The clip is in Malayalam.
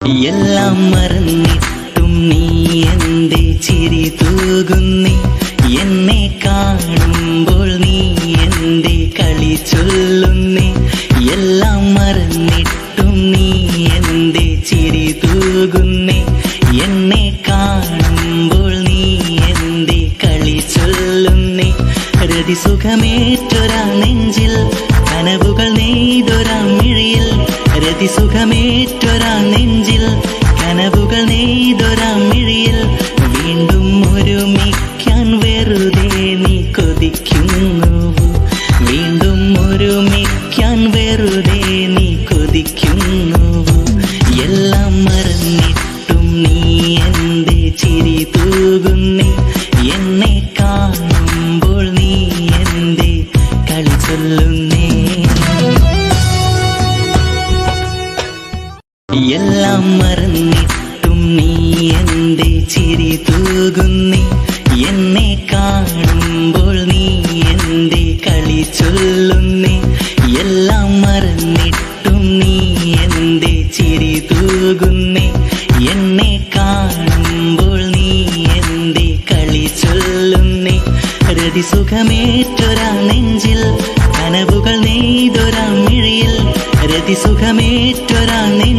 എല്ലാം മറന്നിട്ടും നീ എന്റെ ചിരി തൂകുന്നേ, എന്നെ കാണുമ്പോൾ നീ എന്റെ കളി ചൊല്ലുന്നേ. എല്ലാം മറന്നിട്ടും നീ എന്റെ ചിരി തൂകുന്നേ, എന്നെ കാണുമ്പോൾ നീ എന്റെ കളി ചൊല്ലുന്നേ. രതിസുഖമേറ്റൊരാ നെഞ്ചിൽ കനവുകൾ നെയ്തൊരാ മിഴിയിൽ, രതിസുഖമേറ്റൊരാ നെഞ്ചിൽ കനവുകൾ നെയ്തൊരാ മിഴിയിൽ. വീണ്ടും ഒരുമിക്കാൻ വെറുതെ നീ കൊതിക്കുന്നു, വീണ്ടും ഒരുമിക്കാൻ വെറുതെ നീ കൊതിക്കുന്നു. എല്ലാം മറന്നിട്ടും നീ എന്റെ ചിരി തൂകുന്നേ, എന്നെ കാണുമ്പോൾ നീ എന്റെ കളി ചൊല്ലുന്നേ. എല്ലാം മറന്നിട്ടും നീ എന്റെ ചിരി തൂകുന്നേ, എന്നെ കാണുമ്പോൾ നീ എന്റെ കളി ചൊല്ലുന്നേ. എല്ലാം മറന്നിട്ടും നീ എന്റെ ചിരി തൂകുന്നേ, എന്നെ കാണുമ്പോൾ നീ എന്റെ കളി ചൊല്ലുന്നേ. രതിസുഖമേറ്റൊരാ നെഞ്ചിൽ കനവുകൾ നെയ്തൊരാ മിഴിയിൽ, രതിസുഖമേറ്റൊരാ നെഞ്ചിൽ